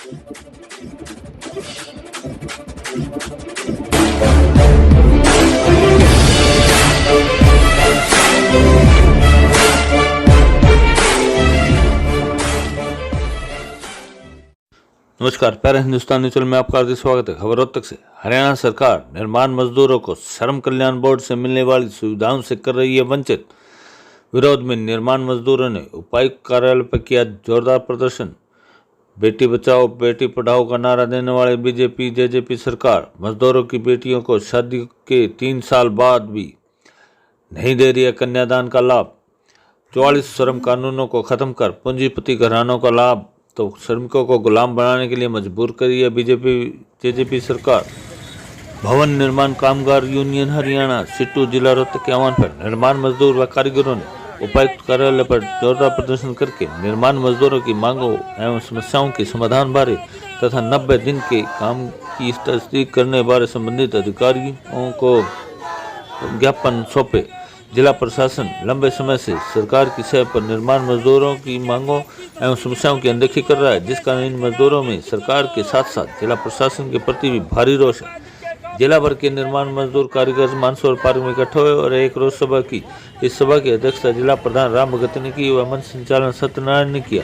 नमस्कार, प्यारे हिंदुस्तान न्यूज़ में आपका हार्दिक स्वागत है। खबर रोहतक से। हरियाणा सरकार निर्माण मजदूरों को श्रम कल्याण बोर्ड से मिलने वाली सुविधाओं से कर रही है वंचित। विरोध में निर्माण मजदूरों ने उपायुक्त कार्यालय पर किया जोरदार प्रदर्शन। बेटी बचाओ बेटी पढ़ाओ का नारा देने वाले बीजेपी जेजेपी सरकार मजदूरों की बेटियों को शादी के 3 साल बाद भी नहीं दे रही है कन्यादान का लाभ। 44 श्रम कानूनों को खत्म कर पूंजीपति घरानों का लाभ तो श्रमिकों को गुलाम बनाने के लिए मजबूर करी है बीजेपी जेजेपी सरकार। भवन निर्माण कामगार यूनियन हरियाणा सिट्टू जिला रोहतक के आह्वान पर निर्माण मजदूर व कारीगरों ने उपायुक्त कार्यालय पर जोरदार प्रदर्शन करके निर्माण मजदूरों की मांगों एवं समस्याओं के समाधान बारे तथा 90 दिन के काम की तस्दीक करने बारे संबंधित अधिकारियों को ज्ञापन सौंपे। जिला प्रशासन लंबे समय से सरकार की सेवा पर निर्माण मजदूरों की मांगों एवं समस्याओं की अनदेखी कर रहा है, जिस कारण इन मजदूरों में सरकार के साथ साथ जिला प्रशासन के प्रति भी भारी रोष है। जिला भर के निर्माण मजदूर कारीगर मानसरोवर पार्क में इकट्ठे हुए और एक रोज सभा की। इस सभा की अध्यक्षता जिला प्रधान राम भगत ने की व मंच संचालन सत्यनारायण ने किया।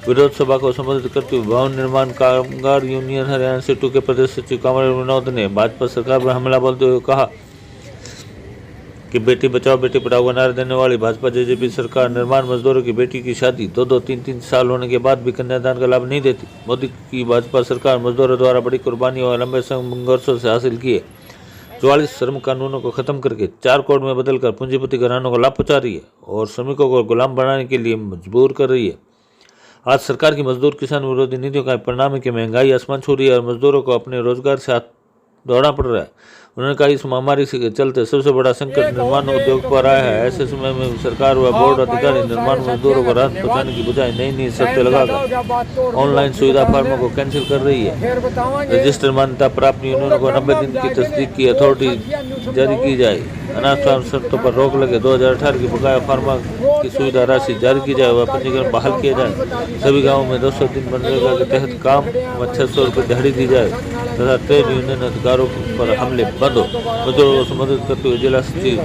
विरोध सभा को संबोधित करते हुए भवन निर्माण कामगार यूनियन हरियाणा सिट्टू के प्रदेश सचिव कमल विनोद ने भाजपा सरकार पर हमला बोलते हुए कहा कि बेटी बचाओ बेटी पढ़ाओ का नारा देने वाली भाजपा जेजेपी सरकार निर्माण मजदूरों की बेटी की शादी 2-2, 3-3 साल होने के बाद भी कन्यादान का लाभ नहीं देती। मोदी की भाजपा सरकार मजदूरों द्वारा बड़ी कुर्बानी और लंबे संघर्षों से हासिल किए 44 श्रम कानूनों को खत्म करके 4 कोड में बदलकर पूंजीपति घरानों को लाभ पहुंचा रही है और श्रमिकों को गुलाम बनाने के लिए मजबूर कर रही है। आज सरकार की मजदूर किसान विरोधी नीतियों का परिणाम है कि महंगाई आसमान छू रही है और मजदूरों को अपने रोजगार से दौड़ना पड़ रहा है। उन्होंने कहा इस महामारी के चलते सबसे बड़ा संकट निर्माण उद्योग पर आया है। ऐसे समय में सरकार व बोर्ड अधिकारी निर्माण मजदूरों को राहत पहुंचाने की बजाय नई शर्तें लगाकर ऑनलाइन सुविधा फर्मों को कैंसिल कर रही है। रजिस्टर मान्यता प्राप्त यूनियनों को 90 दिन की तस्दीक की अथॉरिटी जारी की जाए। अनाज फार्म शर्तों पर रोक लगे 2018 की बकाया फार्मा की सुविधा राशि जारी की जाए व पंजीकरण बहाल किया जाए। सभी गाँवों में 200 दिन मनरेगा के तहत काम व 600 रुपये दिहाड़ी दी जाए तथा ट्रेड यूनियन अधिकारों पर हमले बंद हो। मजदूरों को संबोधित करते हुए जिला सचिव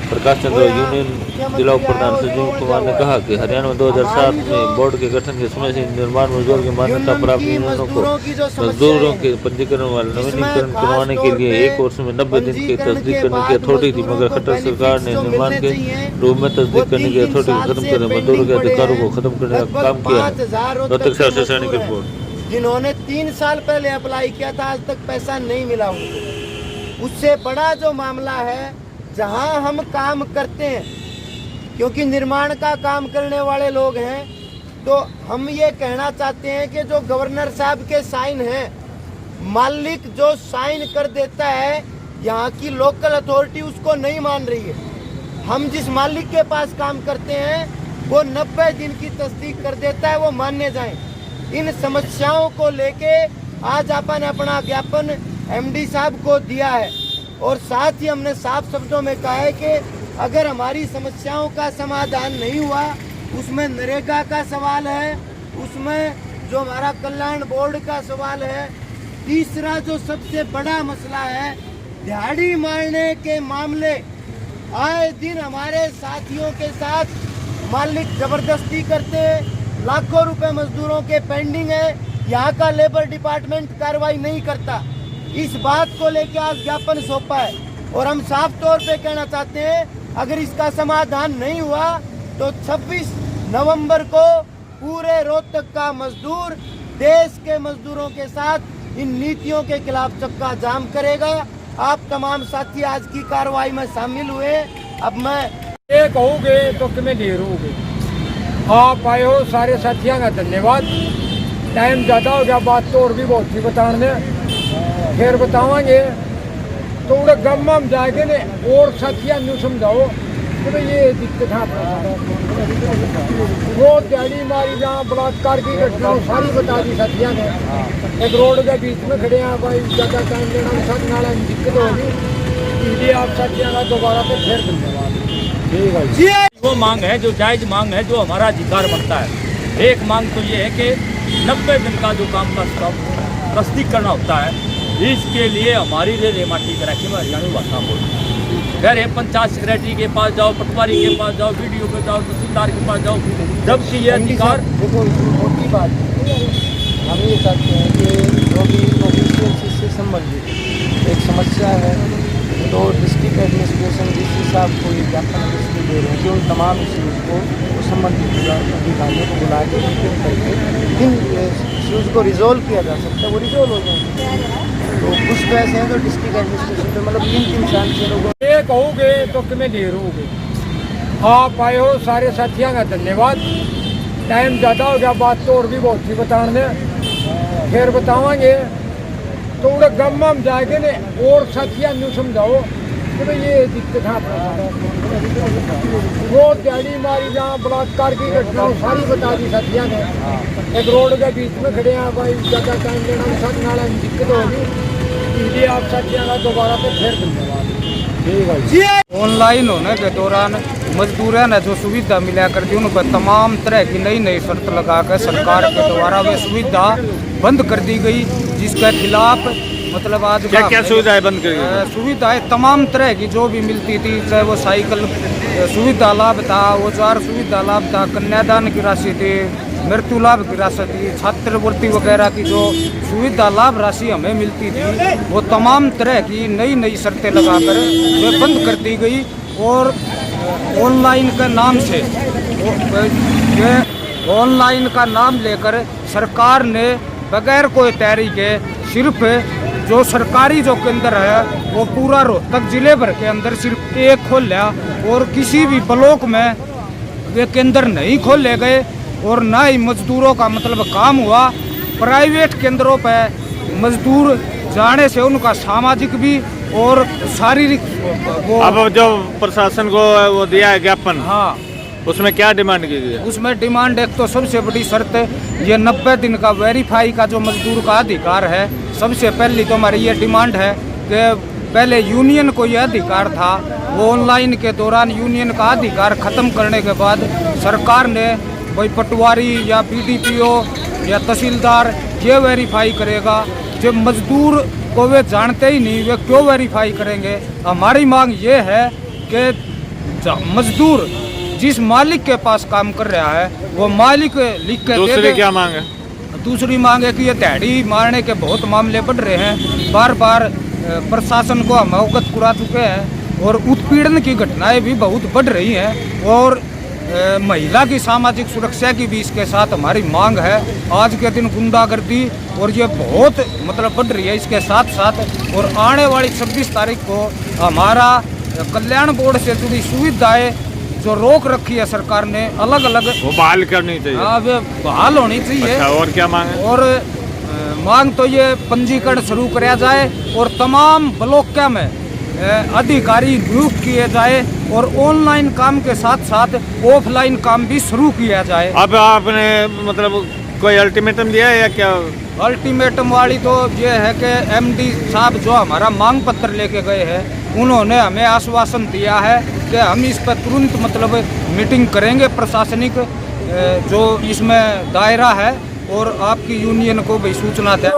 प्रकाश चंद्र यूनियन जिला उप प्रधान संजीव कुमार ने कहा कि हरियाणा में 2007 में बोर्ड के गठन के समय से निर्माण मजदूर की मान्यता प्राप्त यूनियनों को मजदूरों के पंजीकरण व नवीनीकरण करवाने के लिए 1 वर्ष में 90 दिन की तस्दीक करने की अथॉरिटी थी, मगर खट्टर सरकार ने निर्माण के रूप में तस्दीक करने की अथॉरिटी को खत्म कर मजदूरों के अधिकारों को खत्म करने का काम किया है। रोहतक से आशीष रानी की रिपोर्ट। जिन्होंने 3 साल पहले अप्लाई किया था आज तक पैसा नहीं मिला उनको। उससे बड़ा जो मामला है जहां हम काम करते हैं, क्योंकि निर्माण का काम करने वाले लोग हैं, तो हम ये कहना चाहते हैं कि जो गवर्नर साहब के साइन हैं, मालिक जो साइन कर देता है, यहाँ की लोकल अथॉरिटी उसको नहीं मान रही है। हम जिस मालिक के पास काम करते हैं वो 90 दिन की तस्दीक कर देता है, वो मान्य जाए। इन समस्याओं को लेके आज अपन अपना ज्ञापन एमडी साहब को दिया है और साथ ही हमने साफ शब्दों में कहा है कि अगर हमारी समस्याओं का समाधान नहीं हुआ, उसमें नरेगा का सवाल है, उसमें जो हमारा कल्याण बोर्ड का सवाल है, तीसरा जो सबसे बड़ा मसला है दिहाड़ी मारने के मामले। आए दिन हमारे साथियों के साथ मालिक जबरदस्ती करते, लाखों रुपए मजदूरों के पेंडिंग है, यहाँ का लेबर डिपार्टमेंट कार्रवाई नहीं करता। इस बात को लेकर आज ज्ञापन सौंपा है और हम साफ तौर पे कहना चाहते हैं अगर इसका समाधान नहीं हुआ तो 26 नवंबर को पूरे रोहतक का मजदूर देश के मजदूरों के साथ इन नीतियों के खिलाफ चक्का जाम करेगा। आप तमाम साथी आज की कार्रवाई में शामिल हुए। अब मैं एक होगे तो तुम्हें ढेर होगे। आप आए हो सारे साथियों का धन्यवाद। टाइम ज़्यादा हो गया, बात तो और भी बहुत थी बताने, फिर बतावांगे। तो उड़े गम में हम जाएंगे ने और साथियाँ न्यू समझाओ कि भाई ये दिक्कत है अपना वो दिहाड़ी मारी जहाँ बलात्कार की घटना सारी बता दी साथियों ने। एक रोड के बीच में खड़े हैं भाई, ज़्यादा टाइम देना साथ नाला दिक्कत होगी, इसलिए आप साथियों का दोबारा से फिर धन्यवाद। ठीक है, वो मांग है जो जायज मांग है, जो हमारा अधिकार बनता है। एक मांग तो ये है कि 90 दिन का जो काम का तस्दीक करना होता है, इसके लिए हमारी रेमाटी कराची में हरियाणवी भाषा बोलते हैं। फिर पंचायत सेक्रेटरी के पास जाओ, पटवारी के पास जाओ, बीडीओ के जाओ, तहसीलदार के पास जाओ, जबकि ये अधिकार देखो मोटी बात हम ये चाहते हैं कि जो भी ऑफिशियल चीज़ से संबंधित एक समस्या है तो डिस्ट्रिक्ट एडमिनिस्ट्रेशन डीसी साहब को ये ज्ञापन इसलिए दे रहे हैं कि उन तमाम इश्यूज़ को वो संबंधित अधिकारियों को बुला के मीटिंग करके जिन इश्यूज़ को रिजोल्व किया जा सकता है वो रिजोल्व हो जाएंगे। तो कुछ तो ऐसे हैं जो डिस्ट्रिक्ट एडमिनिस्ट्रेशन पे मतलब 3-3 साल से लोगों एक होगे तो तुम्हें ढेर होगे। आप आए हो सारे साथियों का धन्यवाद। टाइम ज़्यादा हो गया, बात तो और भी बहुत थी बताने, फिर बतावांगे। तो उड़े गम में जाके ने और साथियां न्यू समझाओ कि भाई ये दिक्कत है वो दिहाड़ी मारी जहाँ बलात्कार की घटना सारी बता दी साथियां ने। एक रोड के बीच में खड़े हैं भाई, ज़्यादा टाइम लेना साथ नाला दिक्कत होगी, इसलिए आप साथियां का दोबारा से फिर धन्यवाद। ऑनलाइन होने के दौरान मजदूरों ने जो सुविधा मिला करती उन पर तमाम तरह की नई नई शर्त लगाकर सरकार के द्वारा वे सुविधा बंद कर दी गई, जिसके खिलाफ मतलब आज क्या क्या सुविधाएं बंद करी गई? सुविधाएं तमाम तरह की जो भी मिलती थी, चाहे वो साइकिल सुविधा लाभ था, वो 4 सुविधा लाभ था, कन्यादान की राशि थी, मृत्यु लाभ की राशि थी, छात्रवृत्ति वगैरह की जो सुविधा लाभ राशि हमें मिलती थी, वो तमाम तरह की नई नई शर्तें लगाकर वे बंद कर दी गई। और ऑनलाइन के नाम से ये ऑनलाइन का नाम लेकर सरकार ने बगैर कोई तैयारी के सिर्फ जो सरकारी जो केंद्र है वो पूरा रोहतक जिले भर के अंदर सिर्फ एक खोला और किसी भी ब्लॉक में वे केंद्र नहीं खोले गए और ना ही मजदूरों का मतलब काम हुआ। प्राइवेट केंद्रों पर मजदूर जाने से उनका सामाजिक भी और शारीरिक वो अब जो प्रशासन को वो दिया है ज्ञापन, हाँ उसमें क्या डिमांड की गई है? उसमें डिमांड एक तो सबसे बड़ी शर्त ये 90 दिन का वेरीफाई का जो मजदूर का अधिकार है। सबसे पहली तो हमारी ये डिमांड है कि पहले यूनियन को यह अधिकार था, वो ऑनलाइन के दौरान यूनियन का अधिकार खत्म करने के बाद सरकार ने कोई पटवारी या बीडीपीओ या तहसीलदार ये वेरीफाई करेगा। जब मजदूर को वे जानते ही नहीं, वे क्यों वेरीफाई करेंगे? हमारी मांग ये है कि मजदूर जिस मालिक के पास काम कर रहा है वो मालिक लिख के दूसरी क्या मांग है? दूसरी मांग है कि ये दिहाड़ी मारने के बहुत मामले बढ़ रहे हैं, बार बार प्रशासन को हम अवगत करा चुके हैं और उत्पीड़न की घटनाएं भी बहुत बढ़ रही हैं और महिला की सामाजिक सुरक्षा की भी इसके साथ हमारी मांग है। आज के दिन गुंडागर्दी और ये बहुत मतलब बढ़ रही है इसके साथ साथ। और आने वाली 26 तारीख को हमारा कल्याण बोर्ड से जुड़ी सुविधाएं जो रोक रखी है सरकार ने अलग अलग वो बहाल करनी चाहिए। हाँ वे बहाल होनी चाहिए। अच्छा, और क्या मांग है? और मांग तो ये पंजीकरण शुरू कराया जाए और तमाम ब्लॉक में अधिकारी नियुक्त किए जाए और ऑनलाइन काम के साथ साथ ऑफलाइन काम भी शुरू किया जाए। अब आपने मतलब कोई अल्टीमेटम दिया है या क्या? अल्टीमेटम वाली तो ये है कि एमडी साहब जो हमारा मांग पत्र लेके गए हैं उन्होंने हमें आश्वासन दिया है कि हम इस पर तुरंत मतलब मीटिंग करेंगे प्रशासनिक जो इसमें दायरा है और आपकी यूनियन को भी सूचना दें।